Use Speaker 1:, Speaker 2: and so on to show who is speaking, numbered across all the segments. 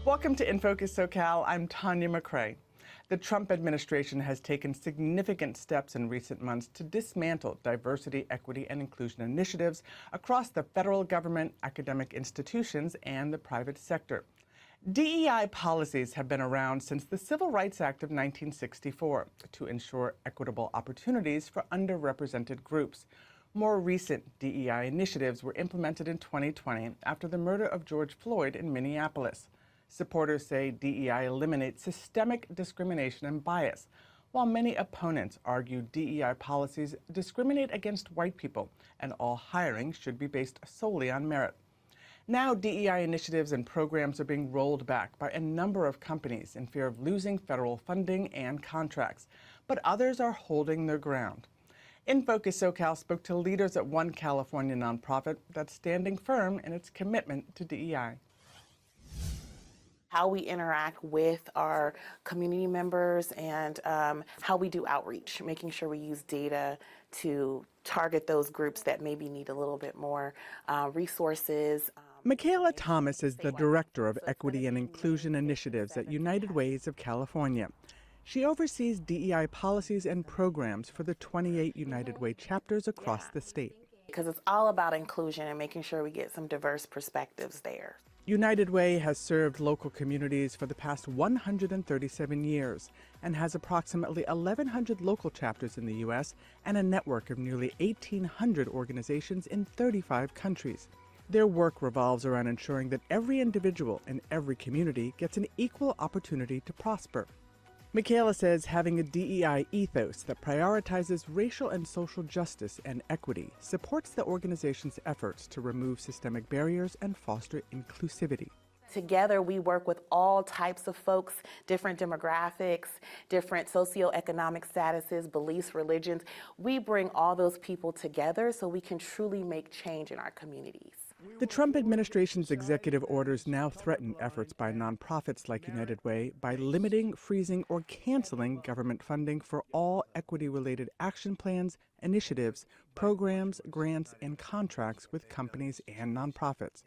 Speaker 1: Welcome to Focus SoCal. I'm Tanya McRae. The Trump administration has taken significant steps in recent months to dismantle diversity, equity, and inclusion initiatives across the federal government, academic institutions, and the private sector. DEI policies have been around since the Civil Rights Act of 1964 to ensure equitable opportunities for underrepresented groups. More recent DEI initiatives were implemented in 2020 after the murder of George Floyd in Minneapolis. Supporters say DEI eliminates systemic discrimination and bias, while many opponents argue DEI policies discriminate against white people and all hiring should be based solely on merit. Now, DEI initiatives and programs are being rolled back by a number of companies in fear of losing federal funding and contracts, but others are holding their ground. Focus SoCal spoke to leaders at one California nonprofit that's standing firm in its commitment to DEI.
Speaker 2: How we interact with our community members and how we do outreach, making sure we use data to target those groups that maybe need a little bit more resources.
Speaker 1: Mikela Thomas is the Director of Equity and Inclusion Initiatives at United Ways of California. She oversees DEI policies and programs for the 28 United Way chapters across the state.
Speaker 2: Because it's all about inclusion and making sure we get some diverse perspectives there.
Speaker 1: United Way has served local communities for the past 137 years and has approximately 1,100 local chapters in the U.S. and a network of nearly 1,800 organizations in 35 countries. Their work revolves around ensuring that every individual in every community gets an equal opportunity to prosper. Mikela says having a DEI ethos that prioritizes racial and social justice and equity supports the organization's efforts to remove systemic barriers and foster inclusivity.
Speaker 2: Together, we work with all types of folks, different demographics, different socioeconomic statuses, beliefs, religions. We bring all those people together so we can truly make change in our communities.
Speaker 1: The Trump administration's executive orders now threaten efforts by nonprofits like United Way by limiting, freezing, or canceling government funding for all equity-related action plans, initiatives, programs, grants, and contracts with companies and nonprofits.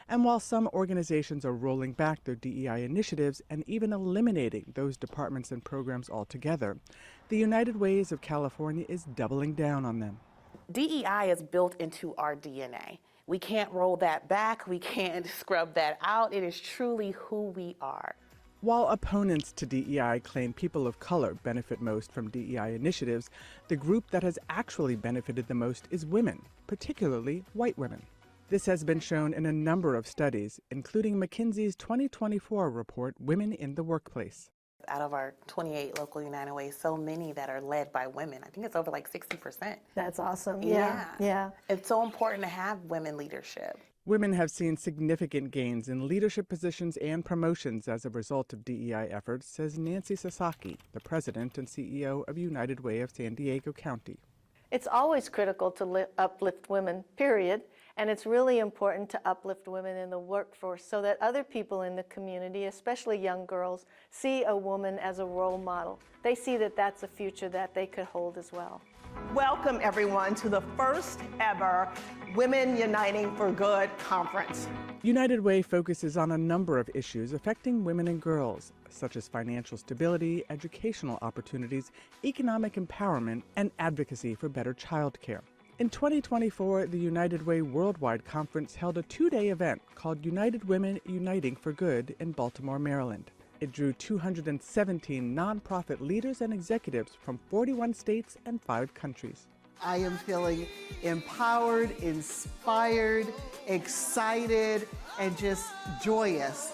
Speaker 1: And while some organizations are rolling back their DEI initiatives and even eliminating those departments and programs altogether, the United Ways of California is doubling down on them.
Speaker 2: DEI is built into our DNA. We can't roll that back. We can't scrub that out. It is truly who we are.
Speaker 1: While opponents to DEI claim people of color benefit most from DEI initiatives, the group that has actually benefited the most is women, particularly white women. This has been shown in a number of studies, including McKinsey's 2024 report, Women in the Workplace.
Speaker 2: Out of our 28 local United Ways, so many that are led by women. I think it's over like 60%.
Speaker 3: That's awesome.
Speaker 2: Yeah. It's so important to have women leadership.
Speaker 1: Women have seen significant gains in leadership positions and promotions as a result of DEI efforts, says Nancy Sasaki, the president and CEO of United Way of San Diego County.
Speaker 3: It's always critical to uplift women, period. And it's really important to uplift women in the workforce so that other people in the community, especially young girls, see a woman as a role model. They see that that's a future that they could hold as well.
Speaker 4: Welcome, everyone, to the first ever Women Uniting for Good conference.
Speaker 1: United Way focuses on a number of issues affecting women and girls, such as financial stability, educational opportunities, economic empowerment, and advocacy for better child care. In 2024, the United Way Worldwide Conference held a two-day event called United Women Uniting for Good in Baltimore, Maryland. It drew 217 nonprofit leaders and executives from 41 states and 5 countries.
Speaker 5: I am feeling empowered, inspired, excited, and just joyous.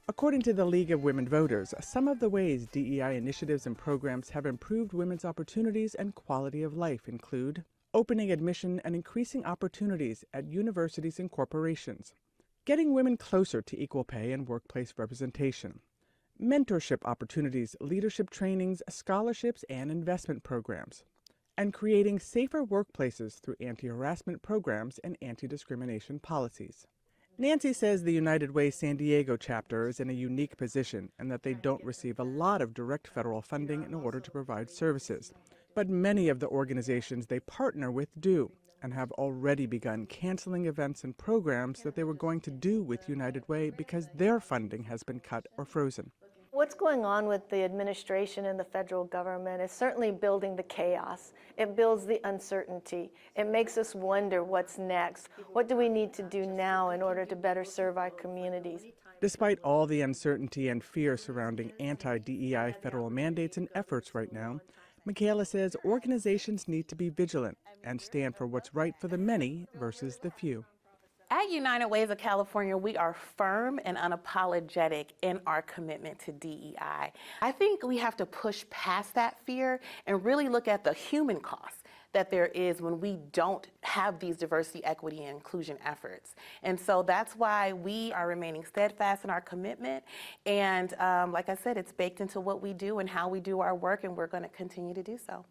Speaker 1: According to the League of Women Voters, some of the ways DEI initiatives and programs have improved women's opportunities and quality of life include opening admission and increasing opportunities at universities and corporations, getting women closer to equal pay and workplace representation, mentorship opportunities, leadership trainings, scholarships, and investment programs, and creating safer workplaces through anti-harassment programs and anti-discrimination policies. Nancy says the United Way San Diego chapter is in a unique position and that they don't receive a lot of direct federal funding in order to provide services. But many of the organizations they partner with do, and have already begun canceling events and programs that they were going to do with United Way because their funding has been cut or frozen.
Speaker 3: What's going on with the administration and the federal government is certainly building the chaos. It builds the uncertainty. It makes us wonder what's next. What do we need to do now in order to better serve our communities?
Speaker 1: Despite all the uncertainty and fear surrounding anti-DEI federal mandates and efforts right now, Mikela says organizations need to be vigilant and stand for what's right for the many versus the few.
Speaker 2: At United Ways of California, we are firm and unapologetic in our commitment to DEI. I think we have to push past that fear and really look at the human cost that there is when we don't have these diversity, equity, and inclusion efforts. And so that's why we are remaining steadfast in our commitment. And like I said, it's baked into what we do and how we do our work, and we're going to continue to do so.